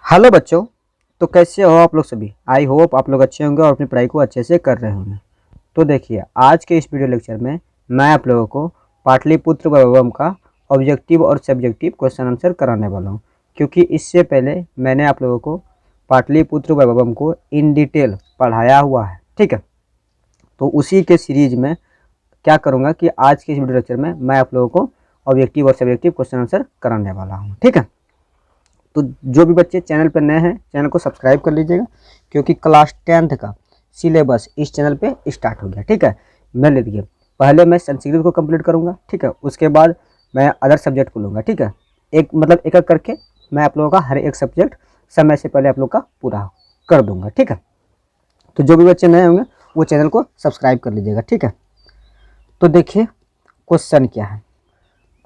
Hello बच्चों। तो कैसे हो आप लोग सभी। आई होप आप लोग अच्छे होंगे और अपनी पढ़ाई को अच्छे से कर रहे होंगे। तो देखिए, आज के इस वीडियो लेक्चर में मैं आप लोगों को पाटलिपुत्र वैभवम का ऑब्जेक्टिव और सब्जेक्टिव क्वेश्चन आंसर कराने वाला हूं, क्योंकि इससे पहले मैंने आप लोगों को पाटलिपुत्र वैभवम को इन डिटेल पढ़ाया हुआ है। ठीक है, तो उसी के सीरीज में क्या करूँगा कि आज के इस वीडियो लेक्चर में मैं आप लोगों को ऑब्जेक्टिव और सब्जेक्टिव क्वेश्चन आंसर कराने वाला हूँ। ठीक है, तो जो भी बच्चे चैनल पर नए हैं चैनल को सब्सक्राइब कर लीजिएगा, क्योंकि क्लास 10th का सिलेबस इस चैनल पे स्टार्ट हो गया। ठीक है, मैं ले लीजिए, पहले मैं संस्कृत को कंप्लीट करूंगा। ठीक है, उसके बाद मैं अदर सब्जेक्ट को लूँगा। ठीक है, एक एक एक करके मैं आप लोगों का हर एक सब्जेक्ट समय से पहले आप लोग का पूरा कर दूंगा। ठीक है, तो जो भी बच्चे नए होंगे वो चैनल को सब्सक्राइब कर लीजिएगा। ठीक है, तो देखिए क्वेश्चन क्या है।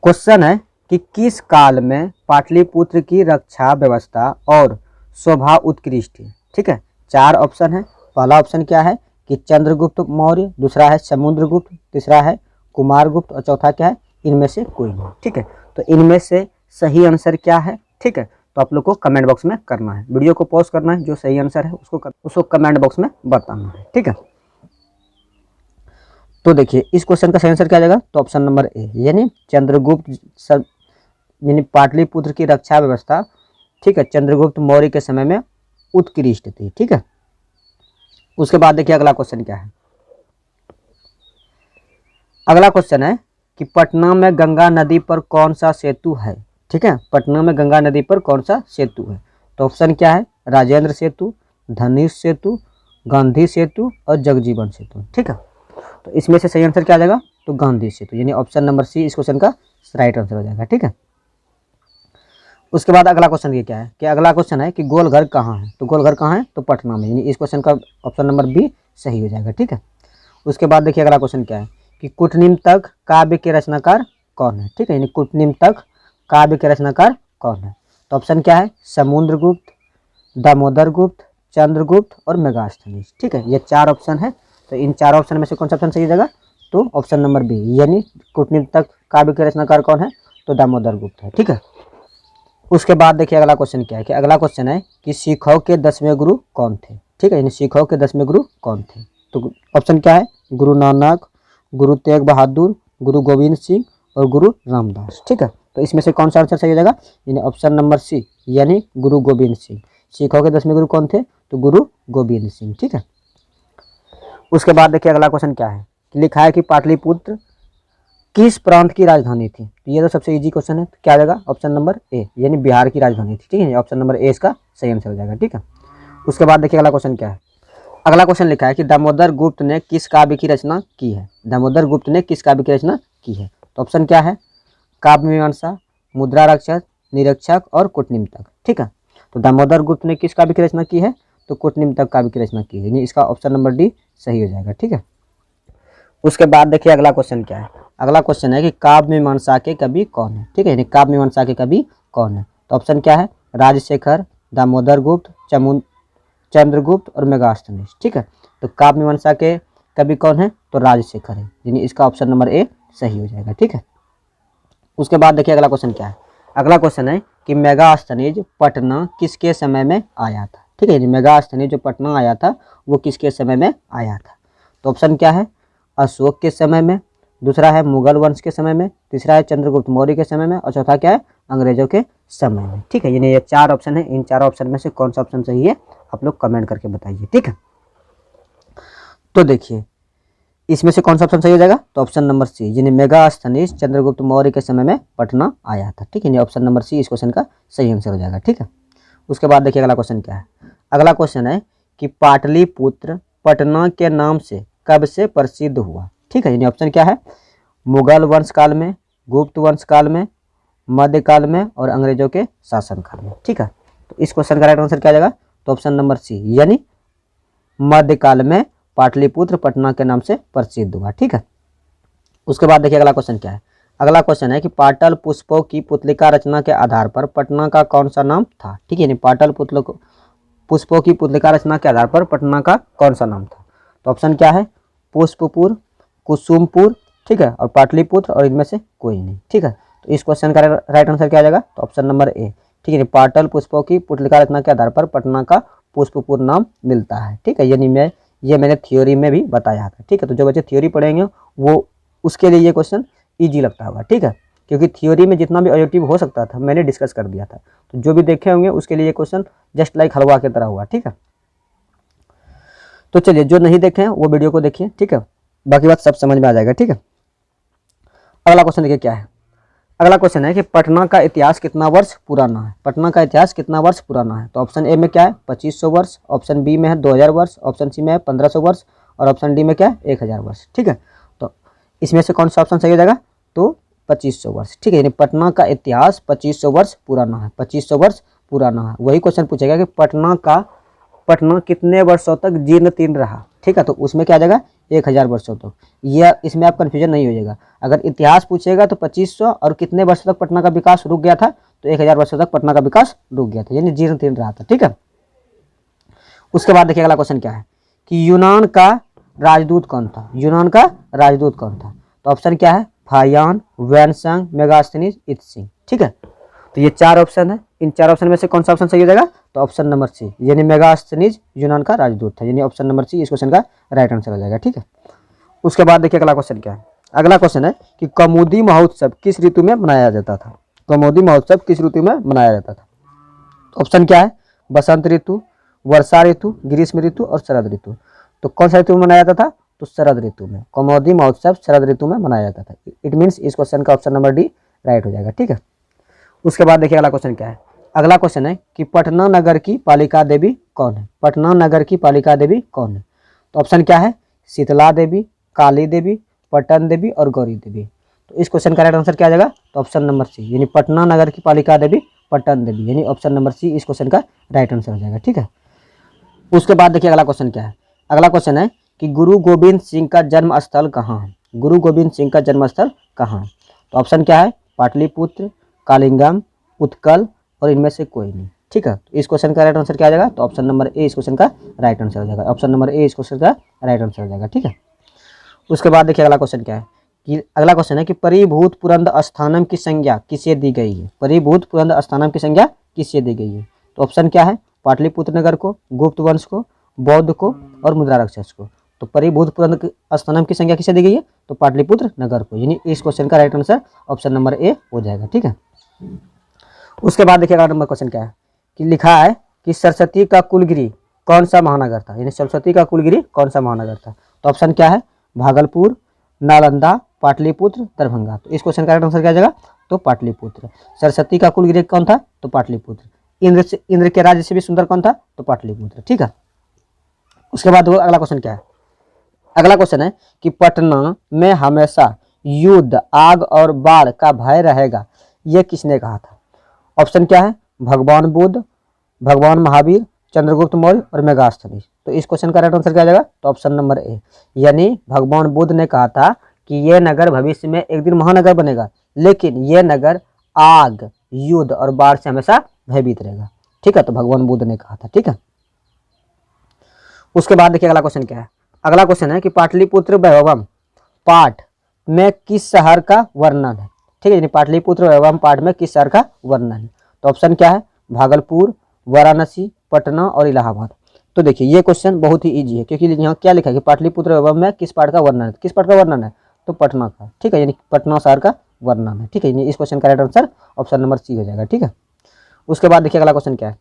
क्वेश्चन है कि किस काल में पाटलिपुत्र की रक्षा व्यवस्था और शोभा उत्कृष्ट है। ठीक है, 4 ऑप्शन है। पहला ऑप्शन क्या है कि चंद्रगुप्त मौर्य, दूसरा है समुद्रगुप्त, तीसरा है कुमारगुप्त और चौथा क्या है, इनमें से कोई नहीं। ठीक है, तो इनमें से सही आंसर क्या है। ठीक है, तो आप लोग को कमेंट बॉक्स में करना है, वीडियो को पॉज करना है, जो सही आंसर है उसको कमेंट बॉक्स में बताना है। ठीक है, तो देखिए इस क्वेश्चन का सही आंसर क्या आ जाएगा, तो ऑप्शन नंबर ए, यानी चंद्रगुप्त यानी पाटलिपुत्र की रक्षा व्यवस्था, ठीक है, चंद्रगुप्त मौर्य के समय में उत्कृष्ट थी। ठीक है, उसके बाद देखिए अगला क्वेश्चन क्या है। अगला क्वेश्चन है कि पटना में गंगा नदी पर कौन सा सेतु है। ठीक है, पटना में गंगा नदी पर कौन सा सेतु है, तो ऑप्शन क्या है, राजेंद्र सेतु, धनुष सेतु, गांधी सेतु और जगजीवन सेतु। ठीक है, तो इसमें से सही आंसर क्या आ जाएगा, तो गांधी सेतु, यानी ऑप्शन नंबर सी इस क्वेश्चन का राइट आंसर हो जाएगा। ठीक है, उसके बाद अगला क्वेश्चन ये क्या है कि अगला क्वेश्चन है कि गोलघर कहाँ है, तो गोलघर कहाँ है, तो पटना में, यानी इस क्वेश्चन का ऑप्शन नंबर बी सही हो जाएगा। ठीक है, उसके बाद देखिए अगला क्वेश्चन क्या है कि कूटनीमतक काव्य के रचनाकार कौन है। ठीक है, यानी कूटनीमतक काव्य के रचनाकार कौन है, तो ऑप्शन क्या है, समुद्रगुप्त, दामोदर गुप्त, चंद्रगुप्त और मेगास्थनीज। ठीक है, ये 4 ऑप्शन है, तो इन 4 ऑप्शन में से कौन सा ऑप्शन सही हो जाएगा, तो ऑप्शन नंबर बी, यानी कूटनीमतक काव्य के रचनाकार कौन है, तो दामोदर गुप्त है। ठीक है, उसके बाद देखिए अगला क्वेश्चन क्या है कि अगला क्वेश्चन है कि सिखों के 10वें गुरु कौन थे। ठीक है, यानी सिखों के 10वें गुरु कौन थे, तो ऑप्शन क्या है, गुरु नानक, गुरु तेग बहादुर, गुरु गोविंद सिंह और गुरु रामदास। ठीक है, तो इसमें से कौन सा आंसर सही हो जाएगा, यानी ऑप्शन नंबर सी, यानी गुरु गोविंद सिंह। सिखों के 10वें गुरु कौन थे, तो गुरु गोविंद सिंह। ठीक है, उसके बाद देखिए अगला क्वेश्चन क्या है कि लिखा है कि पाटलिपुत्र किस प्रांत की राजधानी थी, तो ये तो सबसे इजी क्वेश्चन है, तो क्या आ जाएगा, ऑप्शन नंबर ए, यानी बिहार की राजधानी थी। ठीक है, ऑप्शन नंबर ए इसका सही आंसर हो जाएगा। ठीक है, उसके बाद देखिए अगला क्वेश्चन क्या है। अगला क्वेश्चन लिखा है कि दामोदर गुप्त ने किस काव्य की रचना की है। दामोदर गुप्त ने किस काव्य की रचना की है, तो ऑप्शन क्या है, काव्य मीमांसा, मुद्रा रक्षक, निरीक्षक और कूटनीमतक। ठीक है, तो दामोदर गुप्त ने किस काव्य की रचना की है, तो कूटनीमतक काव्य की रचना की है, यानी इसका ऑप्शन नंबर डी सही हो जाएगा। ठीक है, उसके बाद देखिए अगला क्वेश्चन क्या है। अगला क्वेश्चन है कि काव्य मीमांसा के कवि कौन है। ठीक है, यानी काव्य मीमांसा के कवि कौन है, तो ऑप्शन क्या है, राजशेखर, दामोदर गुप्त, चंद्रगुप्त और मेगास्थनीज। ठीक है, तो काव्य मीमांसा के कवि कौन है, तो राजशेखर है, यानी इसका ऑप्शन नंबर ए सही हो जाएगा। ठीक है, उसके बाद देखिए अगला क्वेश्चन क्या है। अगला क्वेश्चन है कि मेगास्थनीज पटना किसके समय में आया था। ठीक है, यानी मेगास्थनीज जो पटना आया था वो किसके समय में आया था, तो ऑप्शन क्या है, अशोक के समय में, दूसरा है मुगल वंश के समय में, तीसरा है चंद्रगुप्त मौर्य के समय में और चौथा क्या है, अंग्रेजों के समय में। ठीक है, यानी ये 4 ऑप्शन है, इन 4 ऑप्शन में से कौन सा ऑप्शन सही है आप लोग कमेंट करके बताइए। ठीक है, तो देखिए इसमें से कौन सा ऑप्शन सही हो जाएगा, तो ऑप्शन नंबर सी, यानी मेगास्थनीज चंद्रगुप्त मौर्य के समय में पटना आया था। ठीक है, यानी ऑप्शन नंबर सी इस क्वेश्चन का सही आंसर हो जाएगा। ठीक है, उसके बाद देखिए अगला क्वेश्चन क्या है। अगला क्वेश्चन है कि पाटलिपुत्र पटना के नाम से कब से प्रसिद्ध हुआ। ठीक है, यानी ऑप्शन क्या है, मुगल वंश काल में, गुप्त वंश काल में, मध्यकाल में और अंग्रेजों के शासन काल में। ठीक है, तो इस क्वेश्चन का राइट आंसर क्या आ जाएगा, तो ऑप्शन नंबर सी, यानी मध्यकाल में पाटलिपुत्र पटना के नाम से प्रसिद्ध हुआ। ठीक है, उसके बाद देखिए अगला क्वेश्चन क्या है। अगला क्वेश्चन है कि पाटल पुष्पों की पुतलिका रचना के आधार पर पटना का कौन सा नाम था। ठीक है, यानी पाटल पुष्पों की पुतलिका रचना के आधार पर पटना का कौन सा नाम था, तो ऑप्शन क्या है, पुष्पपुर, कुसुमपुर, ठीक है, और पाटलिपुत्र और इनमें से कोई नहीं। ठीक है, तो इस क्वेश्चन का राइट आंसर क्या आ जाएगा, तो ऑप्शन नंबर ए। ठीक है। पाटल पुष्पों की पुटलिका रचना के आधार पर पटना का पुष्पपूर्ण नाम मिलता है, ठीक है। यानी मैंने थ्योरी में भी बताया था, ठीक है। तो जो बच्चे थ्योरी पढ़ेंगे वो उसके लिए ये क्वेश्चन ईजी लगता होगा, ठीक है, क्योंकि थ्योरी में जितना भी ऑब्जेक्टिव हो सकता था मैंने डिस्कस कर दिया था। तो जो भी देखे होंगे उसके लिए ये क्वेश्चन जस्ट लाइक हलवा की तरह हुआ, ठीक है। तो चलिए जो नहीं देखे हैं वो वीडियो को देखिए, ठीक है, बाकी बात सब समझ में आ जाएगा, ठीक है। अगला क्वेश्चन देखिए क्या है। अगला क्वेश्चन है कि पटना का इतिहास कितना वर्ष पुराना है। पटना का इतिहास कितना वर्ष पुराना है। तो ऑप्शन ए में क्या है 2500 वर्ष, ऑप्शन बी में है 2000 वर्ष, ऑप्शन सी में है 1500 वर्ष और ऑप्शन डी में क्या है 1000 वर्ष, ठीक है। तो इसमें से कौन सा ऑप्शन सही हो जाएगा, तो 2500 वर्ष, ठीक है। यानी पटना का इतिहास 2500 वर्ष पुराना है, 2500 वर्ष पुराना है। वही क्वेश्चन पूछेगा कि पटना कितने वर्षों तक जीर्ण तीर्ण रहा, ठीक है। तो उसमें क्या आ जाएगा 1000 वर्षों तक। यह इसमें आप कन्फ्यूजन नहीं हो जाएगा। अगर इतिहास पूछेगा तो 2500 और कितने वर्षों तक पटना का विकास रुक गया था, तो 1000 वर्षों तक पटना का विकास रुक गया था, यानी जीर्ण तीर्ण रहा था, ठीक है। उसके बाद देखिए अगला क्वेश्चन क्या है कि यूनान का राजदूत कौन था। यूनान का राजदूत कौन था। तो ऑप्शन क्या है फायान, वैनसंग, मेगास्थनीज, इत्सिंग, ठीक है। तो ये 4 ऑप्शन है, इन 4 ऑप्शन में से कौन सा ऑप्शन सही हो जाएगा, तो ऑप्शन नंबर सी, यानी मेगास्थनीज यूनान का राजदूत था, यानी ऑप्शन नंबर सी इस क्वेश्चन का राइट आंसर हो जाएगा, ठीक है। उसके बाद देखिए अगला क्वेश्चन क्या है। अगला क्वेश्चन है कि कौमुदी महोत्सव किस ऋतु में मनाया जाता था। कौमुदी महोत्सव किस ऋतु में मनाया जाता था। तो ऑप्शन क्या है बसंत ऋतु, वर्षा ऋतु, ग्रीष्म ऋतु और शरद ऋतु। तो कौन सा ऋतु में मनाया जाता था, तो शरद ऋतु में। कौमुदी महोत्सव शरद ऋतु में मनाया जाता था। इट मीन्स इस क्वेश्चन का ऑप्शन नंबर डी राइट हो जाएगा, ठीक है। उसके बाद देखिए अगला क्वेश्चन क्या है। अगला क्वेश्चन है कि पटना नगर की पालिका देवी कौन है। पटना नगर की पालिका देवी कौन है। तो ऑप्शन क्या है शीतला देवी, काली देवी, पटन देवी और गौरी देवी। तो इस क्वेश्चन का राइट आंसर क्या आ जाएगा, तो ऑप्शन नंबर सी, यानी पटना नगर की पालिका देवी पटन देवी, यानी ऑप्शन नंबर सी इस क्वेश्चन का राइट आंसर हो जाएगा, ठीक है। उसके बाद देखिए अगला क्वेश्चन क्या है। अगला क्वेश्चन है कि गुरु गोविंद सिंह का जन्म स्थल कहाँ है। गुरु गोविंद सिंह का जन्म स्थल कहाँ है। तो ऑप्शन क्या है पाटलिपुत्र, कालिंगम, उत्कल और इनमें से कोई नहीं, ठीक है। तो इस क्वेश्चन का राइट आंसर क्या आ जाएगा, तो ऑप्शन नंबर ए इस क्वेश्चन का राइट आंसर हो जाएगा। ऑप्शन नंबर ए इस क्वेश्चन का राइट आंसर हो जाएगा, ठीक है। उसके बाद देखिए अगला क्वेश्चन क्या है कि अगला क्वेश्चन है कि परिभूत पुरंद स्थानम की संज्ञा किसे दी गई है। परिभूत पुरंद स्थानम की संज्ञा किसे दी गई है। तो ऑप्शन क्या है पाटलिपुत्र नगर को, गुप्त वंश को, बौद्ध को और मुद्रा राक्षस को। तो परिभूत पुरंद स्थानम की संज्ञा किसे दी गई है, तो पाटलिपुत्र नगर को, यानी इस क्वेश्चन का right answer option number A हो जाएगा, ठीक है। उसके बाद देखिए अगला नंबर क्वेश्चन क्या है कि लिखा है कि सरस्वती का कुलगिरी कौन सा महानगर था। यानी सरस्वती का कुलगिरी कौन सा महानगर था। तो ऑप्शन क्या है भागलपुर, नालंदा, पाटलिपुत्र, दरभंगा। तो इस क्वेश्चन का राइट आंसर क्या आ जाएगा, तो पाटलिपुत्र। सरस्वती का कुलगिरी कौन था, तो पाटलिपुत्र। इंद्र के राज्य से भी सुंदर कौन था, तो पाटलिपुत्र, ठीक है। उसके बाद अगला क्वेश्चन क्या है। अगला क्वेश्चन है कि पटना में हमेशा युद्ध, आग और बाढ़ का भय रहेगा, यह किसने कहा था। ऑप्शन क्या है भगवान बुद्ध, भगवान महावीर, चंद्रगुप्त मौर्य और मेगास्थनीज। तो इस क्वेश्चन का राइट आंसर क्या आ जाएगा, तो ऑप्शन नंबर ए, यानी भगवान बुद्ध ने कहा था कि यह नगर भविष्य में एक दिन महानगर बनेगा, लेकिन यह नगर आग, युद्ध और बाढ़ से हमेशा भयभीत रहेगा, ठीक है। तो भगवान बुद्ध ने कहा था, ठीक है। उसके बाद देखिए अगला क्वेश्चन क्या है। अगला क्वेश्चन है कि पाटलिपुत्र वैभवम पाठ में किस शहर का वर्णन है, ठीक है। यानी पाटलिपुत्र वैभवम पाठ में किस शहर का वर्णन है। तो ऑप्शन क्या है भागलपुर, वाराणसी, पटना और इलाहाबाद। तो देखिए ये क्वेश्चन बहुत ही इजी है, क्योंकि यहाँ क्या लिखा है कि पाटलिपुत्र वैभव में किस पाठ का वर्णन है। किस पाठ का वर्णन है, तो पटना का, ठीक है, यानी पटना शहर का वर्णन है, ठीक है। इस क्वेश्चन का right answer option number C हो जाएगा, ठीक है। उसके बाद देखिए अगला क्वेश्चन क्या है।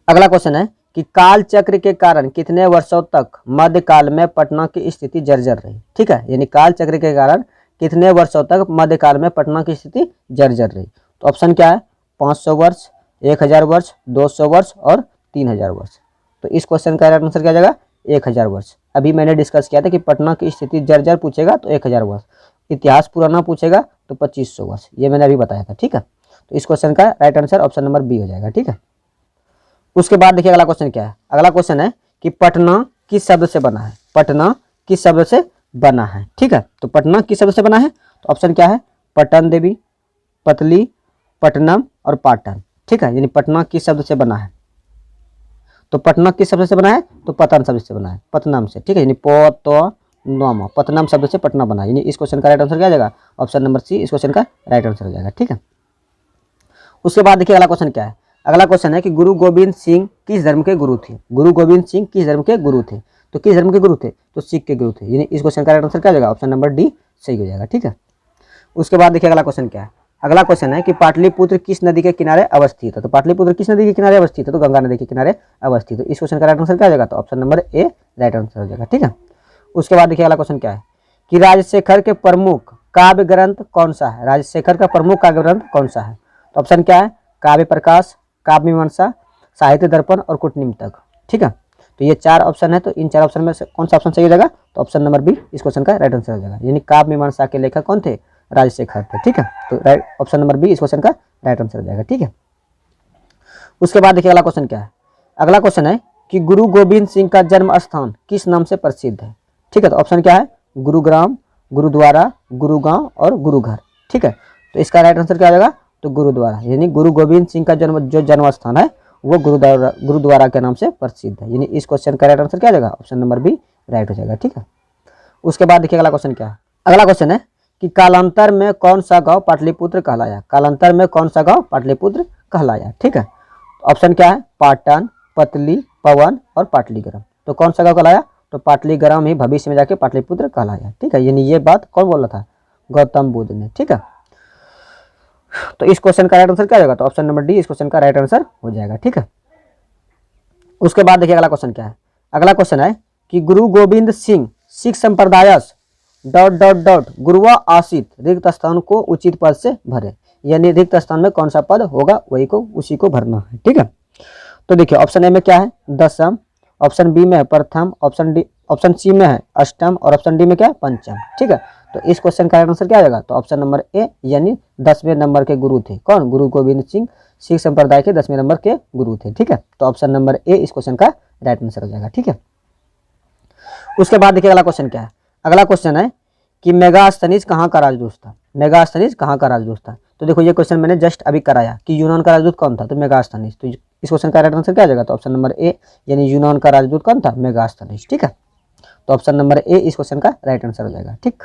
अगला क्वेश्चन है कि काल चक्र के कारण कितने वर्षों तक मध्यकाल में पटना की स्थिति जर्जर रही, ठीक है। यानी काल चक्र के कारण कितने वर्षों तक मध्यकाल में पटना की स्थिति जर्जर रही। तो ऑप्शन क्या है 500 वर्ष, 1000 वर्ष, 200 वर्ष और 3000 वर्ष। तो इस क्वेश्चन का राइट आंसर क्या आ जाएगा 1000 वर्ष। अभी मैंने डिस्कस किया था कि पटना की स्थिति जर्जर पूछेगा तो 1000 वर्ष, इतिहास पुराना पूछेगा तो 2500 वर्ष, ये मैंने अभी बताया था, ठीक है। तो इस क्वेश्चन का right answer option number B हो जाएगा, ठीक है। उसके बाद देखिए अगला क्वेश्चन क्या है। अगला क्वेश्चन है कि पटना किस शब्द से बना है। पटना किस शब्द से बना है, ठीक है। तो पटना किस शब्द से बना है, तो ऑप्शन क्या है पटन देवी, पतली, पटनम और पाटन, ठीक है। यानी पटना किस शब्द से बना है, तो पटना किस शब्द से बना है, तो पतन शब्द से बना है, पतनम से, ठीक है। यानी पतनम, पतनम शब्द से पटना बना है। यानी इस क्वेश्चन का राइट आंसर क्या आ जाएगा ऑप्शन नंबर सी इस क्वेश्चन का राइट आंसर हो जाएगा, ठीक है। उसके बाद देखिए अगला क्वेश्चन क्या है। अगला क्वेश्चन है कि गुरु गोविंद सिंह किस धर्म के गुरु थे। गुरु गोविंद सिंह किस धर्म के गुरु थे, तो किस धर्म के गुरु थे, तो सिख के गुरु थे। यानी इस क्वेश्चन का राइट आंसर क्या हो जाएगा, ऑप्शन नंबर डी सही हो जाएगा। ठीक है, उसके बाद देखिए अगला क्वेश्चन क्या है। अगला क्वेश्चन है कि पाटलिपुत्र किस नदी के किनारे अवस्थित है। तो पाटलिपुत्र किस नदी के किनारे अवस्थित है, तो गंगा नदी के किनारे अवस्थित है। इस क्वेश्चन का राइट आंसर क्या हो जाएगा, तो option number A right answer हो जाएगा। ठीक है, उसके बाद देखिए अगला क्वेश्चन क्या है कि राजशेखर के प्रमुख काव्य ग्रंथ कौन सा है। राजशेखर का प्रमुख काव्य ग्रंथ कौन सा है, तो ऑप्शन क्या है, काव्य प्रकाश, काव्य मीमांसा, साहित्य दर्पण और कुटनीतक। ठीक है, तो ये 4 ऑप्शन है, तो इन 4 ऑप्शन में से कौन सा ऑप्शन सही हो जाएगा, तो ऑप्शन नंबर बी इस क्वेश्चन का राइट आंसर हो जाएगा। यानी काव्य मीमांसा के लेखक कौन थे, राजशेखर थे। ठीक है, तो राइट ऑप्शन नंबर बी इस क्वेश्चन का राइट आंसर हो जाएगा। ठीक है, उसके बाद देखिए अगला क्वेश्चन क्या है। अगला क्वेश्चन है कि गुरु गोविंद सिंह का जन्म स्थान किस नाम से प्रसिद्ध है। ठीक है, तो ऑप्शन क्या है, गुरुग्राम, गुरुद्वारा, गुरुगांव और गुरुघर। ठीक है, तो इसका राइट आंसर क्या हो जाएगा, तो गुरुद्वारा। यानी गुरु गोविंद सिंह का जन्म स्थान है वो गुरुद्वारा के नाम से प्रसिद्ध है। यानी इस क्वेश्चन का राइट आंसर क्या हो जाएगा, ऑप्शन नंबर बी राइट हो जाएगा। ठीक है, उसके बाद देखिए अगला क्वेश्चन क्या है। अगला क्वेश्चन है कि कालांतर में कौन सा गांव पाटलिपुत्र कहलाया। कालांतर में कौन सा गांव पाटलिपुत्र कहलाया। ठीक है, ऑप्शन क्या है, पाटन, पतली, पवन और पाटलीग्राम। तो कौन सा गांव कहलाया, तो पाटलीग्राम ही भविष्य में जाके पाटलिपुत्र कहलाया। ठीक है, यानी ये बात कौन बोल रहा था, गौतम बुद्ध ने। ठीक है, तो इस क्वेश्चन का राइट आंसर क्या होगा, तो ऑप्शन नंबर डी इस क्वेश्चन का राइट आंसर हो जाएगा। ठीक है, उसके बाद देखिए अगला क्वेश्चन क्या है। अगला क्वेश्चन है कि गुरु गोविंद सिंह सिख संप्रदाय गुरुवा आशित रिक्त स्थान को उचित पद से भरे। यानी रिक्त स्थान में कौन सा पद होगा वही को उसी को भरना है। ठीक है, तो देखिए ऑप्शन ए में क्या है, दसम, ऑप्शन बी में है प्रथम, ऑप्शन सी में है अष्टम और ऑप्शन डी में क्या है, पंचम। ठीक है, तो इस क्वेश्चन का आंसर क्या आ जाएगा, तो ऑप्शन नंबर ए यानी 10वें नंबर के गुरु थे। कौन, गुरु गोविंद सिंह सिख संप्रदाय के 10वें नंबर के गुरु थे। ठीक है, तो ऑप्शन नंबर ए इस क्वेश्चन का राइट आंसर हो जाएगा। ठीक है, उसके बाद देखिए अगला क्वेश्चन क्या है। अगला क्वेश्चन है कि मेगास्थनीज कहाँ का राजदूत था। मेगास्थनीज कहाँ का राजदूत था, तो देखो ये क्वेश्चन मैंने जस्ट अभी कराया कि यूनान का राजदूत कौन था, तो मेगास्थनीज। तो इस क्वेश्चन का राइट आंसर क्या आ जाएगा, तो ऑप्शन नंबर ए यानी यूनान का राजदूत कौन था, मेगास्थनीज। ठीक है, तो ऑप्शन नंबर ए इस क्वेश्चन का राइट आंसर हो जाएगा। ठीक,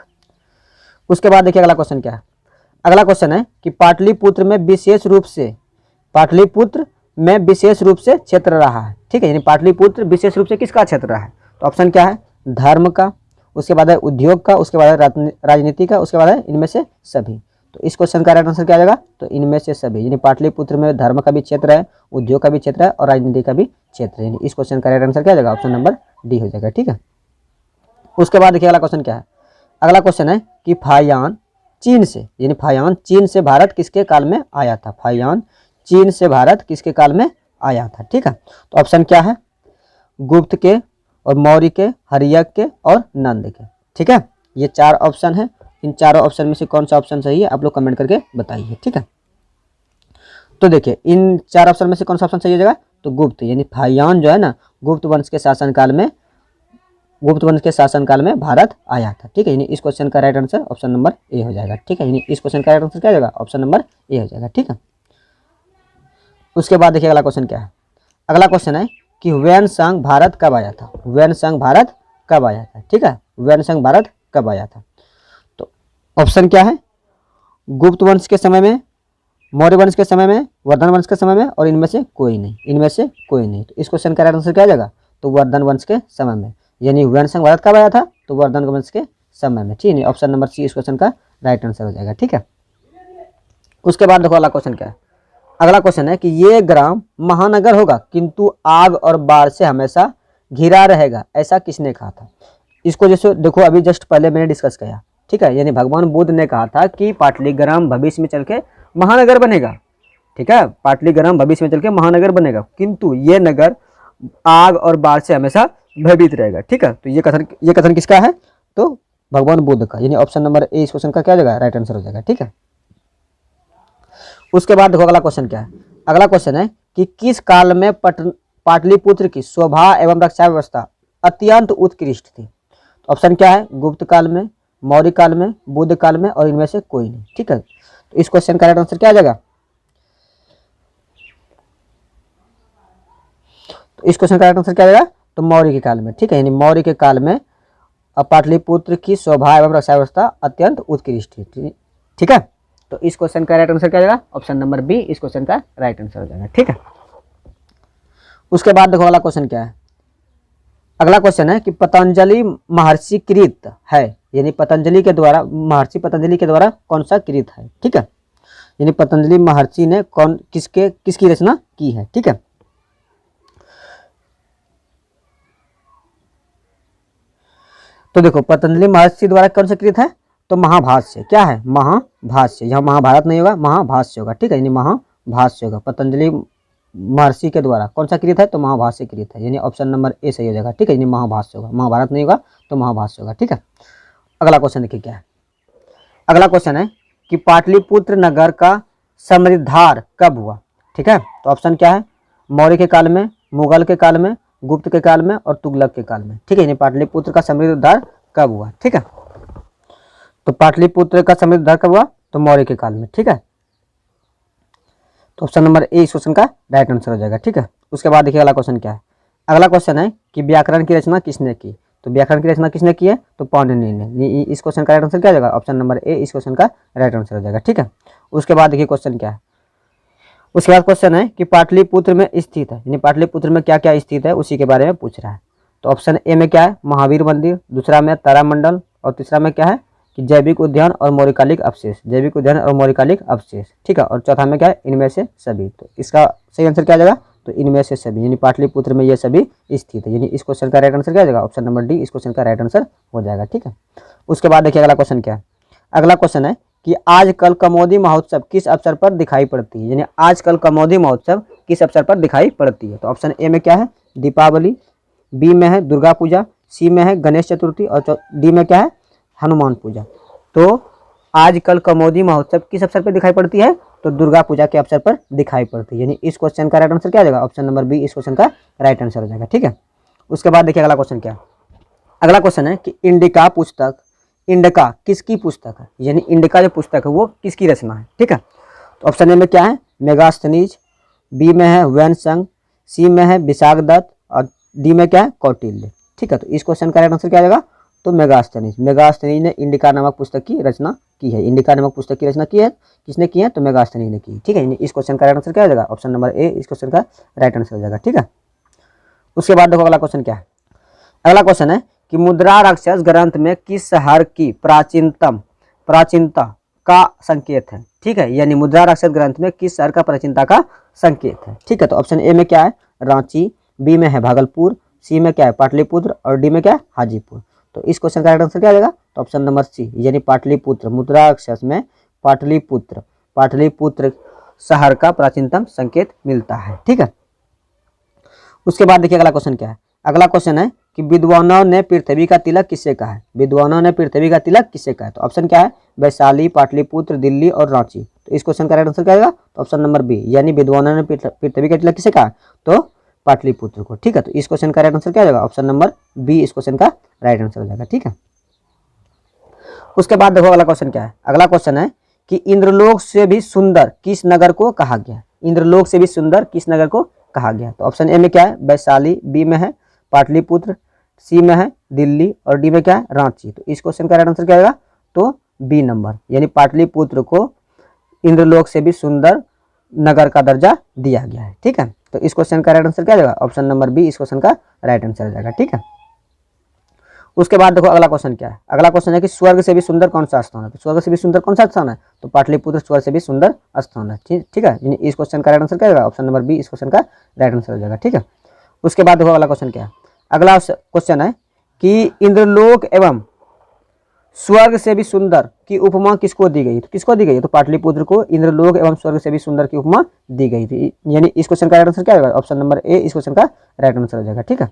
उसके बाद देखिए अगला क्वेश्चन क्या है। अगला क्वेश्चन है कि पाटलिपुत्र में विशेष रूप से क्षेत्र रहा है। ठीक है, यानी पाटलिपुत्र विशेष रूप से किसका क्षेत्र रहा है, तो ऑप्शन क्या है, धर्म का, उसके बाद है उद्योग का, उसके बाद है राजनीति का, उसके बाद है इनमें से सभी। तो इस क्वेश्चन का राइट आंसर क्या आ जाएगा, तो इनमें से सभी। यानी पाटलिपुत्र में धर्म का भी क्षेत्र है, उद्योग का भी क्षेत्र है और राजनीति का भी क्षेत्र है। यानी इस क्वेश्चन का राइट आंसर क्या आ जाएगा, ऑप्शन नंबर डी हो जाएगा। ठीक है, उसके बाद देखिए अगला क्वेश्चन क्या है। अगला क्वेश्चन है कि फायान चीन से भारत किसके काल में आया था। फायान चीन से भारत किसके काल में आया था। ठीक है, तो ऑप्शन क्या है, गुप्त के और मौर्य के, हर्यक के और नंद के। ठीक है, ये 4 ऑप्शन है। इन चारों ऑप्शन में से कौन सा ऑप्शन सही है आप लोग कमेंट करके बताइए। ठीक है, तो देखिए इन 4 ऑप्शन में से कौन सा ऑप्शन सही हो जाएगा, तो गुप्त, यानी फायान जो है ना गुप्त वंश के शासनकाल में भारत आया था। ठीक है, यानी इस क्वेश्चन का right answer option number A हो जाएगा। ठीक है, यानी इस क्वेश्चन का राइट आंसर क्या हो जाएगा, ऑप्शन नंबर ए हो जाएगा। ठीक है, उसके बाद देखिए अगला क्वेश्चन क्या है। अगला क्वेश्चन है कि वैनसंग भारत कब आया था। वैनसंग भारत कब आया था। ठीक है, वैनसंग भारत कब आया था, तो ऑप्शन क्या है, गुप्त वंश के समय में, मौर्य वंश के समय में, वर्धन वंश के समय में और इनमें से कोई नहीं। तो इस क्वेश्चन का राइट आंसर क्या आ जाएगा, तो वर्धन वंश के समय में। यानी वैनसंग भारत कब आया था, तो वर्धन वंश के समय में। ठीक है, ऑप्शन नंबर सी इस क्वेश्चन का राइट आंसर हो जाएगा। ठीक है, उसके बाद देखो अगला क्वेश्चन क्या है। अगला क्वेश्चन है कि ये ग्राम महानगर होगा किंतु आग और बाढ़ से हमेशा घिरा रहेगा, ऐसा किसने कहा था। इसको जैसे देखो अभी जस्ट पहले मैंने डिस्कस किया। ठीक है, यानी भगवान बुद्ध ने कहा था कि पाटलीग्राम भविष्य में चल के महानगर बनेगा। ठीक है, पाटलीग्राम भविष्य में चल के महानगर बनेगा, किंतु ये नगर आग और बाढ़ से हमेशा भयभीत रहेगा। ठीक है, तो ये कथन किसका है, तो भगवान बुद्ध का। यानी ऑप्शन नंबर ए इस क्वेश्चन का क्या हो जाएगा, राइट आंसर हो जाएगा। ठीक है, उसके बाद देखो अगला क्वेश्चन क्या है। अगला क्वेश्चन है कि किस काल में पाटलिपुत्र की शोभा एवं रक्षा व्यवस्था अत्यंत उत्कृष्ट थी। तो ऑप्शन क्या है, गुप्त काल में, मौर्य काल में, बुद्ध काल में और इनमें से कोई नहीं। ठीक है, तो इस क्वेश्चन का राइट आंसर क्या आ जाएगा, तो इस क्वेश्चन का राइट आंसर क्या आ जाएगा, तो मौर्य के काल में। ठीक है, यानी मौर्य के काल में पाटलिपुत्र की शोभा एवं रक्षा व्यवस्था अत्यंत उत्कृष्ट थी। ठीक है, तो इस क्वेश्चन का राइट आंसर क्या हो जाएगा, ऑप्शन नंबर बी इस क्वेश्चन का राइट आंसर हो जाएगा। ठीक है, उसके बाद देखो अगला क्वेश्चन क्या है। अगला क्वेश्चन है कि पतंजलि महर्षि कृत है, यानी पतंजलि के द्वारा, महर्षि पतंजलि के द्वारा कौन सा कृत है। ठीक है, यानी पतंजलि महर्षि ने किसकी रचना की है। ठीक है, तो देखो पतंजलि महर्षि द्वारा कौन सा कृत है, तो महाभाष्य। क्या है, महाभाष्य। यहाँ महाभारत नहीं होगा, महाभाष्य होगा। ठीक है, यानी महाभाष्य होगा। पतंजलि महर्षि के द्वारा कौन सा कृत है, तो महाभाष्य कृत है, यानी ऑप्शन नंबर ए सही हो जाएगा। ठीक है, यानी महाभाष्य होगा, महाभारत नहीं होगा तो महाभाष्य होगा। ठीक है, अगला क्वेश्चन देखिए क्या है। अगला क्वेश्चन है कि पाटलिपुत्र नगर का समृद्धार कब हुआ। ठीक है, तो ऑप्शन क्या है, मौर्य के काल में, मुगल के काल में, गुप्त के काल में और तुगलक के काल में। ठीक है, यानी पाटलिपुत्र का समृद्धार कब हुआ। ठीक है, तो पाटलिपुत्र का समृद्धार कब हुआ, तो मौर्य के काल में। ठीक है, तो ऑप्शन नंबर ए इस क्वेश्चन का राइट आंसर हो जाएगा। ठीक है, उसके बाद देखिए अगला क्वेश्चन क्या है। अगला क्वेश्चन है कि व्याकरण की रचना किसने की, तो व्याकरण की रचना किसने की है, तो पाणिनि ने। इस क्वेश्चन का राइट आंसर क्या हो जाएगा, ऑप्शन नंबर ए इस क्वेश्चन का राइट आंसर हो जाएगा। ठीक है, उसके बाद देखिए क्वेश्चन क्या है। उसके बाद क्वेश्चन है कि पाटलिपुत्र में स्थित है, यानी पाटलिपुत्र में क्या क्या स्थित है उसी के बारे में पूछ रहा है। तो ऑप्शन ए में क्या है, महावीर मंदिर, दूसरा में तारामंडल और तीसरा में क्या है कि जैविक उद्यान और मौर्यकालिक अवशेष, जैविक उद्यान और मौर्यकालिक अवशेष। ठीक है, और चौथा में क्या है, इनमें से सभी। तो इसका सही आंसर क्या आ जाएगा, तो इनमें से सभी, यानी पाटलिपुत्र में ये सभी स्थित है, यानी इस क्वेश्चन का राइट आंसर क्या आ जाएगा, ऑप्शन नंबर डी इस क्वेश्चन का राइट आंसर हो जाएगा। ठीक है, उसके बाद देखिए अगला क्वेश्चन क्या है। अगला क्वेश्चन है कि आजकल कमोदी महोत्सव किस अवसर पर दिखाई पड़ती है, यानी आजकल कमोदी महोत्सव किस अवसर पर दिखाई पड़ती है। तो ऑप्शन ए में क्या है, दीपावली, बी में है दुर्गा पूजा, सी में है गणेश चतुर्थी और डी में क्या है, हनुमान पूजा। तो आजकल कमोदी महोत्सव किस अवसर पर दिखाई पड़ती है, तो दुर्गा पूजा के अवसर पर दिखाई पड़ती है, यानी इस क्वेश्चन का राइट आंसर क्या हो जाएगा, ऑप्शन नंबर बी इस क्वेश्चन का राइट आंसर हो जाएगा। ठीक है, उसके बाद देखिए अगला क्वेश्चन क्या है। अगला क्वेश्चन है कि इंडिका पुस्तक, इंडिका किसकी पुस्तक है, यानी इंडिका जो पुस्तक है वो किसकी रचना है। ठीक है, तो ऑप्शन ए में क्या है, मेगास्थनीज, बी में है वैनसंग, सी में है विशाखदत्त और डी में क्या है, कौटिल्य। ठीक है, तो इस क्वेश्चन का राइट आंसर क्या आ जाएगा, तो मेगास्थनीज। मेगास्थनीज ने इंडिका नामक पुस्तक की रचना की है, इंडिका नामक पुस्तक की रचना की है, किसने की है, तो मेगास्थनीज ने की। ठीक है, इस क्वेश्चन का राइट आंसर क्या हो जाएगा, ऑप्शन नंबर ए इस क्वेश्चन का राइट आंसर हो जाएगा। ठीक है, उसके बाद देखो अगला क्वेश्चन क्या है। अगला क्वेश्चन है कि मुद्रा राक्षस ग्रंथ में किस शहर की प्राचीनता का संकेत है। ठीक है, यानी मुद्रा राक्षस ग्रंथ में किस शहर का प्राचीनता का संकेत है। ठीक है, तो ऑप्शन ए में क्या है, रांची, बी में है भागलपुर, सी में क्या है, पाटलिपुत्र और डी में क्या है, हाजीपुर। तो इस क्वेश्चन का राइट आंसर क्या आ जाएगा, तो ऑप्शन नंबर सी, यानी पाटलिपुत्र, मुद्रा राक्षस में पाटलिपुत्र शहर का प्राचीनतम संकेत मिलता है। ठीक है, उसके बाद देखिए अगला क्वेश्चन क्या है। अगला क्वेश्चन है कि विद्वानों ने पृथ्वी का तिलक किससे कहा है, विद्वानों ने पृथ्वी का तिलक किससे कहा है। तो ऑप्शन क्या है, वैशाली, पाटलिपुत्र, दिल्ली और रांची। तो इस क्वेश्चन का राइट आंसर क्या आएगा, तो ऑप्शन नंबर बी, यानी विद्वानों ने पृथ्वी का तिलक किससे कहा, तो पाटलिपुत्र को। ठीक है, तो इस क्वेश्चन का राइट आंसर क्या आएगा, ऑप्शन नंबर बी इस क्वेश्चन का राइट आंसर हो जाएगा। ठीक है, उसके बाद देखो अगला क्वेश्चन क्या है। अगला क्वेश्चन है कि इंद्रलोक से भी सुंदर किस नगर को कहा गया, इंद्रलोक से भी सुंदर किस नगर को कहा गया। तो ऑप्शन ए में क्या है, वैशाली, बी में है पाटलिपुत्र, सी में है दिल्ली और डी में क्या है, रांची। तो इस क्वेश्चन का राइट आंसर क्या आएगा, तो बी नंबर, यानी पाटलिपुत्र को इंद्रलोक से भी सुंदर नगर का दर्जा दिया गया है। ठीक है, तो इस क्वेश्चन का राइट आंसर क्या जाएगा, ऑप्शन नंबर बी इस क्वेश्चन का राइट आंसर हो जाएगा। ठीक है, उसके बाद देखो अगला क्वेश्चन क्या है। अगला क्वेश्चन है कि स्वर्ग से भी सुंदर कौन सा स्थान है। तो स्वर्ग से भी सुंदर कौन सा स्थान है, तो पाटलिपुत्र स्वर्ग से भी सुंदर स्थान है। ठीक है, यानी इस क्वेश्चन का राइट आंसर क्या होगा, ऑप्शन नंबर बी इस क्वेश्चन का राइट आंसर हो जाएगा। ठीक है, उसके बाद देखो अगला क्वेश्चन क्या है। अगला क्वेश्चन है कि इंद्रलोक एवं स्वर्ग से भी सुंदर की उपमा किसको दी गई, तो किसको दी गई, तो पाटलिपुत्र को इंद्रलोक एवं स्वर्ग से भी सुंदर की उपमा दी गई थी। यानी इस क्वेश्चन का राइट आंसर क्या होगा, ऑप्शन नंबर ए इस क्वेश्चन का राइट आंसर हो जाएगा। ठीक है,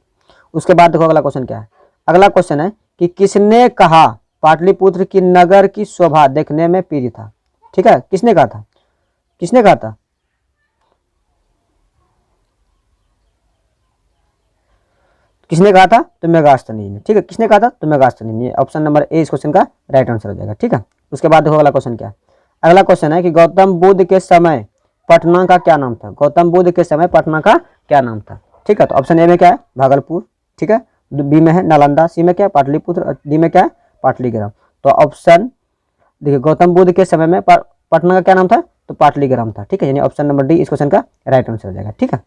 उसके बाद देखो अगला क्वेश्चन क्या है। अगला क्वेश्चन है कि किसने कहा पाटलिपुत्र की नगर की शोभा देखने में प्रिय था। ठीक है, किसने कहा था, किसने कहा था, किसने कहा था, तो मेगास्थनीज ने। ठीक है, किसने कहा था, तो मेगास्थनीज ने। ऑप्शन नंबर ए इस क्वेश्चन का राइट आंसर हो जाएगा। ठीक है, उसके बाद देखो अगला क्वेश्चन क्या है। अगला क्वेश्चन है कि गौतम बुद्ध के समय पटना का क्या नाम था। गौतम बुद्ध के समय पटना का क्या नाम था। ठीक है, तो ऑप्शन ए में क्या है, भागलपुर। ठीक है, बी में है नालंदा, सी में क्या है, पाटलिपुत्र और डी में क्या है, पाटलिग्राम। तो ऑप्शन देखिए, गौतम बुद्ध के समय में पटना का क्या नाम था? तो पाटलीग्राम था। ठीक है, यानी ऑप्शन नंबर डी इस क्वेश्चन का राइट आंसर हो जाएगा। ठीक है,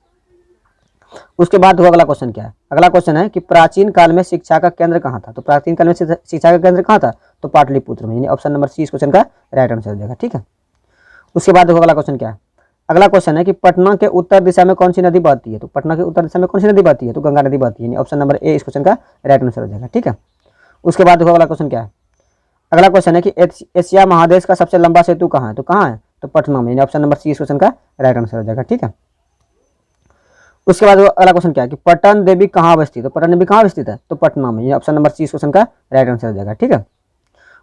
उसके बाद अगला क्वेश्चन क्या है? अगला क्वेश्चन है कि प्राचीन काल में शिक्षा का केंद्र कहाँ था? तो प्राचीन काल में शिक्षा का केंद्र कहाँ था? तो पाटलिपुत्र में, यानी ऑप्शन नंबर सी इस क्वेश्चन का राइट आंसर हो जाएगा। ठीक है, उसके बाद अगला क्वेश्चन क्या है? अगला क्वेश्चन है कि पटना के उत्तर दिशा में कौन सी नदी बहती है? तो पटना के उत्तर दिशा में कौन सी नदी बहती है? तो गंगा नदी बहती है, यानी ऑप्शन नंबर ए इस क्वेश्चन का राइट आंसर हो जाएगा। ठीक है, उसके बाद अगला क्वेश्चन क्या है? अगला क्वेश्चन है कि एशिया महादेश का सबसे लंबा सेतु कहाँ है? तो कहाँ है? तो पटना में, यानी ऑप्शन नंबर सी इस क्वेश्चन का राइट आंसर हो जाएगा। ठीक है, उसके बाद अगला क्वेश्चन क्या है कि पटन देवी कहाँ अवस्थित है? तो पटन देवी कहाँ अवस्थित है? तो पटना में, ये ऑप्शन नंबर सी इस क्वेश्चन का राइट आंसर हो जाएगा। ठीक है,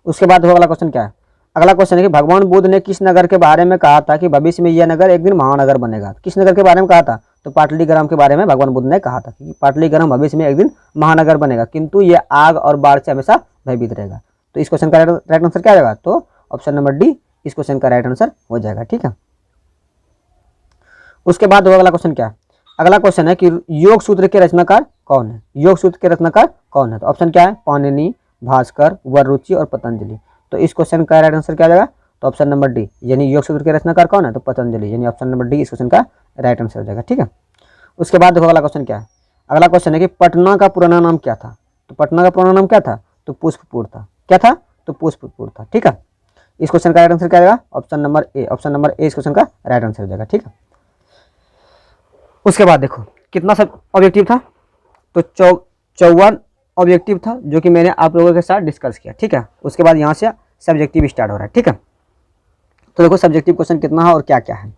उसके बाद अगला क्वेश्चन क्या है? अगला क्वेश्चन है कि भगवान बुद्ध ने किस नगर के बारे में कहा था कि भविष्य में यह नगर एक दिन महानगर बनेगा? किस नगर के बारे में कहा था? तो पाटलीग्राम के बारे में भगवान बुद्ध ने कहा था कि पाटलीग्राम भविष्य में एक दिन महानगर बनेगा, किंतु यह आग और बाढ़ से हमेशा भयभीत रहेगा। तो इस क्वेश्चन का राइट आंसर क्या आएगा? तो ऑप्शन नंबर डी इस क्वेश्चन का राइट आंसर हो जाएगा। ठीक है, उसके बाद अगला क्वेश्चन क्या है? अगला क्वेश्चन है कि योग सूत्र के रचनाकार कौन है? योग सूत्र के रचनाकार कौन है? तो ऑप्शन क्या है? पाणिनि, भास्कर, वररुचि और पतंजलि। तो इस क्वेश्चन का राइट आंसर क्या जाएगा? तो ऑप्शन नंबर डी, यानी योग सूत्र के रचनाकार कौन है? तो पतंजलि, यानी ऑप्शन नंबर डी इस क्वेश्चन का राइट आंसर हो जाएगा। ठीक है, उसके बाद देखो अगला क्वेश्चन क्या है? अगला क्वेश्चन है कि पटना का पुराना नाम क्या था? तो पटना का पुराना नाम क्या था? तो पुष्पपुर था। क्या था? तो पुष्पपुर था। ठीक है, इस क्वेश्चन का राइट आंसर क्या आएगा? Option number A, option number A इस क्वेश्चन का राइट आंसर हो जाएगा। ठीक है, उसके बाद देखो कितना सब ऑब्जेक्टिव था? तो 54 ऑब्जेक्टिव था, जो कि मैंने आप लोगों के साथ डिस्कस किया। ठीक है, उसके बाद यहाँ से सब्जेक्टिव स्टार्ट हो रहा है। ठीक है, तो देखो सब्जेक्टिव क्वेश्चन कितना है और क्या क्या है।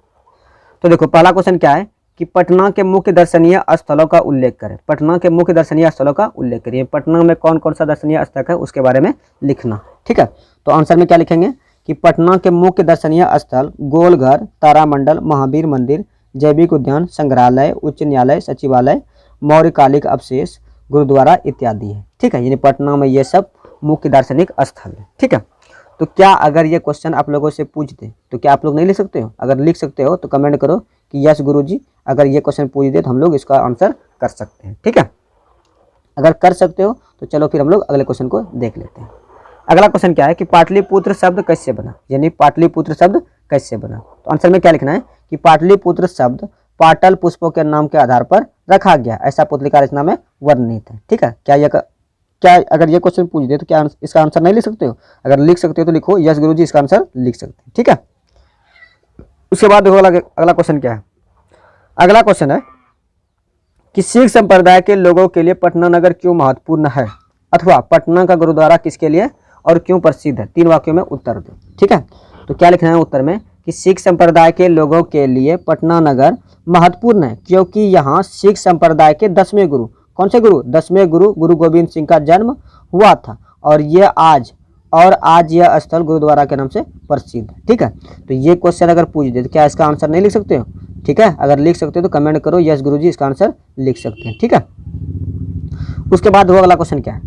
तो देखो पहला क्वेश्चन क्या है कि पटना के मुख्य दर्शनीय स्थलों का उल्लेख करें। पटना के मुख्य दर्शनीय स्थलों का उल्लेख करिए। पटना में कौन कौन सा दर्शनीय स्थल है उसके बारे में लिखना। ठीक है, तो आंसर में क्या लिखेंगे कि पटना के मुख्य दर्शनीय स्थल गोलघर, तारामंडल, महावीर मंदिर, जैविक उद्यान, संग्रहालय, उच्च न्यायालय, सचिवालय, मौर्यकालिक अवशेष, गुरुद्वारा इत्यादि है। ठीक है, यानी पटना में ये सब मुख्य दार्शनिक स्थल है। ठीक है, तो क्या अगर ये क्वेश्चन आप लोगों से पूछ दे तो क्या आप लोग नहीं लिख सकते हो? अगर लिख सकते हो तो कमेंट करो कि यस गुरुजी, अगर ये क्वेश्चन पूछ दे तो हम लोग इसका आंसर कर सकते हैं। ठीक है, अगर कर सकते हो तो चलो फिर हम लोग अगले क्वेश्चन को देख लेते हैं। अगला क्वेश्चन क्या है कि पाटलिपुत्र शब्द कैसे बना? यानी पाटलिपुत्र शब्द कैसे बना? तो आंसर में क्या लिखना है कि पाटलिपुत्र शब्द पाटल पुष्पों के नाम के आधार पर रखा गया, ऐसा पुतलिका रचना में वर्णित है। ठीक है, क्या अगर ये क्वेश्चन पूछ दे तो क्या इसका आंसर नहीं लिख सकते हो? अगर लिख सकते हो तो लिखो यस गुरुजी, इसका आंसर लिख सकते हैं। ठीक है, उसके बाद देखो अगला क्वेश्चन क्या है? अगला क्वेश्चन है कि सिख संप्रदाय के लोगों के लिए पटना नगर क्यों महत्वपूर्ण है, अथवा पटना का गुरुद्वारा किसके लिए और क्यों प्रसिद्ध है? 3 वाक्यों में उत्तर दो। ठीक है, तो क्या लिखना है उत्तर में कि सिख संप्रदाय के लोगों के लिए पटना नगर महत्वपूर्ण है क्योंकि यहाँ सिख संप्रदाय के 10वें गुरु, कौन से गुरु? 10वें गुरु गुरु गोविंद सिंह का जन्म हुआ था और आज यह स्थल गुरुद्वारा के नाम से प्रसिद्ध है। ठीक है, तो ये क्वेश्चन अगर पूछ दे तो क्या इसका आंसर नहीं लिख सकते हो? ठीक है, अगर लिख सकते हो तो कमेंट करो यस गुरुजी, इसका आंसर लिख सकते हैं। ठीक है, उसके बाद अगला क्वेश्चन क्या है?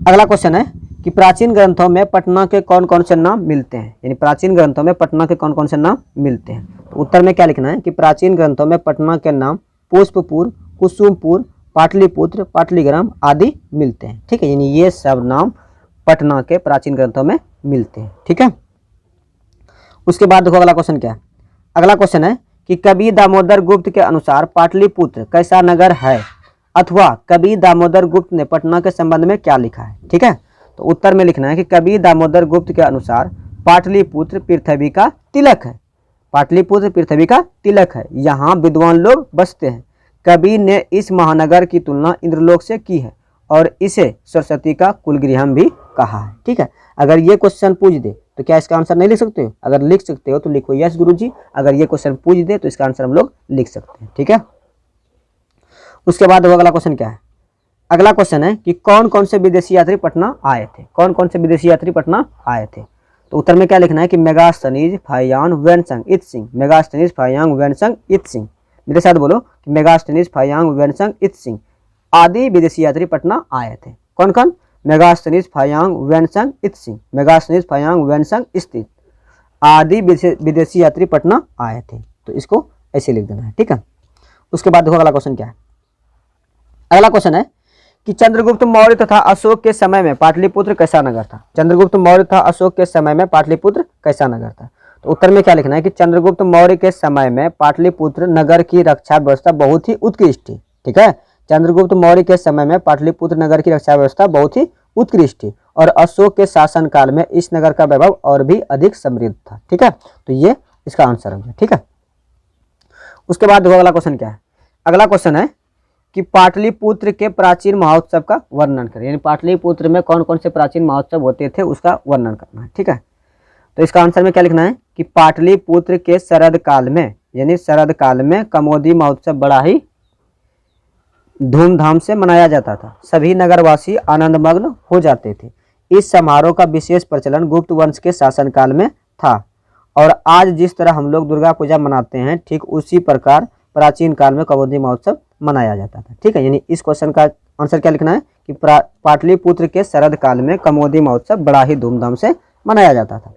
अगला क्वेश्चन है कि प्राचीन ग्रंथों में पटना के कौन कौन से नाम मिलते हैं? यानी प्राचीन ग्रंथों में पटना के कौन कौन से नाम मिलते हैं? तो उत्तर में क्या लिखना है कि प्राचीन ग्रंथों में पटना के नाम पुष्पपुर, कुसुमपुर, पाटलिपुत्र, पाटलीग्राम आदि मिलते हैं। ठीक है, यानी ये सब नाम पटना के प्राचीन ग्रंथों में मिलते हैं। ठीक है, उसके बाद देखो अगला क्वेश्चन क्या है? अगला क्वेश्चन है कि कवि दामोदर गुप्त के अनुसार पाटलिपुत्र कैसा नगर है, अथवा कवि दामोदर गुप्त ने पटना के संबंध में क्या लिखा है? ठीक है, तो उत्तर में लिखना है कि कवि दामोदर गुप्त के अनुसार पाटलिपुत्र पृथ्वी का तिलक है। पाटलिपुत्र पृथ्वी का तिलक है, यहाँ विद्वान लोग बसते हैं। कवि ने इस महानगर की तुलना इंद्रलोक से की है और इसे सरस्वती का कुलगृहम भी कहा है। ठीक है, अगर ये क्वेश्चन पूछ दे तो क्या इसका आंसर नहीं लिख सकते हो? अगर लिख सकते हो तो लिखो यस गुरुजी, अगर ये क्वेश्चन पूछ दे तो इसका आंसर हम लोग लिख सकते हैं। ठीक है, उसके बाद अगला क्वेश्चन क्या है? अगला क्वेश्चन है कि कौन कौन से विदेशी यात्री पटना आए थे? कौन कौन से विदेशी यात्री पटना आए थे? तो उत्तर में क्या लिखना है कि Megasthenes, Fahien, Xuanzang, Itsing, Megasthenes, Fahien, Xuanzang, Itsing. मेरे साथ बोलो कि मेगास्थनीज, फायांग, वेनसंग, इत्सिंग आदि विदेशी यात्री पटना आए थे। कौन कौन? Megasthenes, Fahien, Xuanzang, Itsing, Megasthenes, Fahien, वेनसंग, स्थित आदि विदेशी यात्री पटना आए थे। तो इसको ऐसे लिख देना है। ठीक है, उसके बाद देखो अगला क्वेश्चन क्या है? अगला क्वेश्चन है कि चंद्रगुप्त मौर्य तथा अशोक के समय में पाटलिपुत्र कैसा नगर था? चंद्रगुप्त मौर्य तथा अशोक के समय में पाटलिपुत्र कैसा नगर था? तो उत्तर में क्या लिखना है कि चंद्रगुप्त मौर्य के समय में पाटलिपुत्र नगर की रक्षा व्यवस्था बहुत ही उत्कृष्ट थी। ठीक है, चंद्रगुप्त मौर्य के समय में पाटलिपुत्र नगर की रक्षा व्यवस्था बहुत ही उत्कृष्ट थी और अशोक के शासन काल में इस नगर का वैभव और भी अधिक समृद्ध था। ठीक है, तो ये इसका आंसर हो गया। ठीक है, उसके बाद अगला क्वेश्चन क्या है? अगला क्वेश्चन है कि पाटलिपुत्र के प्राचीन महोत्सव का वर्णन करें, यानी पाटलिपुत्र में कौन कौन से प्राचीन महोत्सव होते थे उसका वर्णन करना है। ठीक है, तो इसका आंसर में क्या लिखना है कि पाटलिपुत्र के शरद काल में, यानी शरद काल में कमोदी महोत्सव बड़ा ही धूमधाम से मनाया जाता था। सभी नगरवासी आनंदमग्न हो जाते थे। इस समारोह का विशेष प्रचलन गुप्त वंश के शासनकाल में था और आज जिस तरह हम लोग दुर्गा पूजा मनाते हैं ठीक उसी प्रकार प्राचीन काल में कमोदी महोत्सव मनाया जाता था। ठीक है, यानी इस क्वेश्चन का आंसर क्या लिखना है कि पाटलिपुत्र के शरद काल में कमोदी महोत्सव बड़ा ही धूमधाम से मनाया जाता था।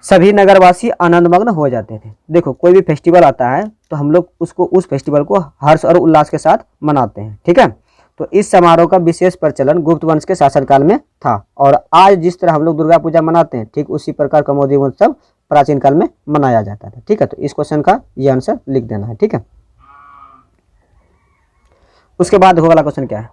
सभी नगरवासी आनंदमग्न हो जाते थे। देखो, कोई भी फेस्टिवल आता है तो हम लोग उस फेस्टिवल को हर्ष और उल्लास के साथ मनाते हैं। ठीक है, तो इस समारोह का विशेष प्रचलन गुप्त वंश के शासनकाल में था और आज जिस तरह हम लोग दुर्गा पूजा मनाते हैं ठीक उसी प्रकार कमोदी महोत्सव प्राचीन काल में मनाया जाता था। ठीक है, तो इस क्वेश्चन का ये आंसर लिख देना है। ठीक है, उसके बाद अगला क्वेश्चन क्या है?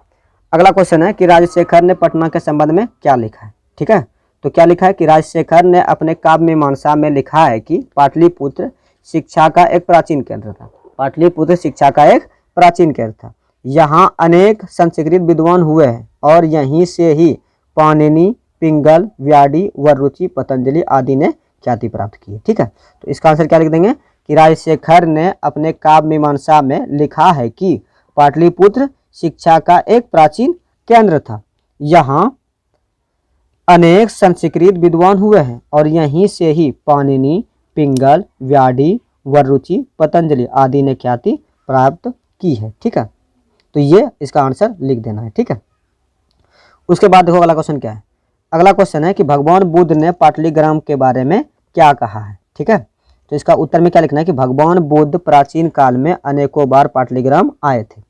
अगला क्वेश्चन है कि राजशेखर ने पटना के संबंध में क्या लिखा है। ठीक है, तो क्या लिखा है कि राजशेखर ने अपने काव्य मीमांसा में लिखा है कि पाटलिपुत्र शिक्षा का एक प्राचीन केंद्र था। पाटलिपुत्र शिक्षा का एक प्राचीन केंद्र था। यहाँ अनेक संस्कृत विद्वान हुए हैं और यहीं से ही पाणिनि, पिंगल, व्याडी, वररुचि, पतंजलि आदि ने ख्याति प्राप्त की है। ठीक है, तो इसका आंसर क्या लिख देंगे कि राजशेखर ने अपने काव्य मीमांसा में लिखा है कि पाटलिपुत्र शिक्षा का एक प्राचीन केंद्र था। यहाँ अनेक संस्कृत विद्वान हुए हैं और यहीं से ही पाणिनि, पिंगल, व्याडी, वररुचि, पतंजलि आदि ने ख्याति प्राप्त की है। ठीक है, तो ये इसका आंसर लिख देना है। ठीक है, उसके बाद देखो अगला क्वेश्चन क्या है? अगला क्वेश्चन है कि भगवान बुद्ध ने पाटलिग्राम के बारे में क्या कहा है। ठीक है, तो इसका उत्तर में क्या लिखना है कि भगवान बुद्ध प्राचीन काल में अनेकों बार पाटलिग्राम आए थे।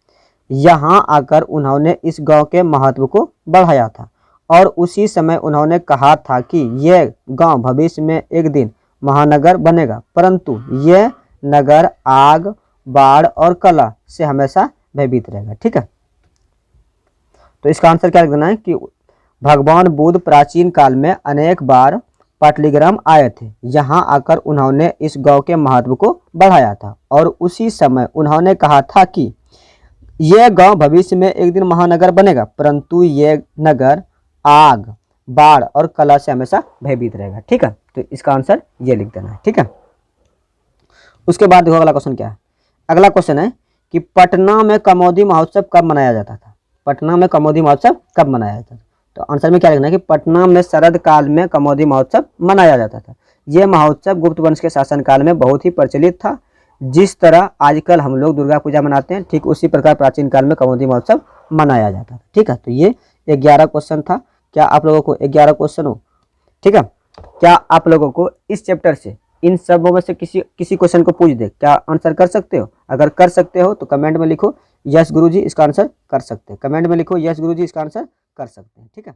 यहाँ आकर उन्होंने इस गांव के महत्व को बढ़ाया था और उसी समय उन्होंने कहा था कि यह गांव भविष्य में एक दिन महानगर बनेगा, परंतु यह नगर आग, बाढ़ और कला से हमेशा भयभीत रहेगा। ठीक है, तो इसका आंसर क्या लिखना है कि भगवान बुद्ध प्राचीन काल में अनेक बार पाटलिग्राम आए थे। यहाँ आकर उन्होंने इस गांव के महत्व को बढ़ाया था और उसी समय उन्होंने कहा था कि यह गांव भविष्य में एक दिन महानगर बनेगा, परंतु यह नगर आग, बाढ़ और कला से हमेशा भयभीत रहेगा। ठीक है, तो इसका आंसर ये लिख देना है। ठीक है, उसके बाद देखो अगला क्वेश्चन क्या है? अगला क्वेश्चन है कि पटना में कमोदी महोत्सव कब मनाया जाता था। पटना में कमोदी महोत्सव कब मनाया जाता था? तो आंसर में क्या लिखना है कि पटना में शरद काल में कमोदी महोत्सव मनाया जाता था। यह महोत्सव गुप्त वंश के शासनकाल में बहुत ही प्रचलित था। जिस तरह आजकल हम लोग दुर्गा पूजा मनाते हैं ठीक उसी प्रकार प्राचीन काल में कमोदी महोत्सव मनाया जाता था। ठीक है, तो ये 11 क्वेश्चन था। क्या आप लोगों को 11 क्वेश्चन हो? ठीक है, क्या आप लोगों को इस चैप्टर से इन सब में से किसी क्वेश्चन को पूछ दे, क्या आंसर कर सकते हो? अगर कर सकते हो तो कमेंट में लिखो यस गुरुजी इसका आंसर कर सकते हैं। कमेंट में लिखो यस गुरुजी इसका आंसर कर सकते हैं। ठीक है।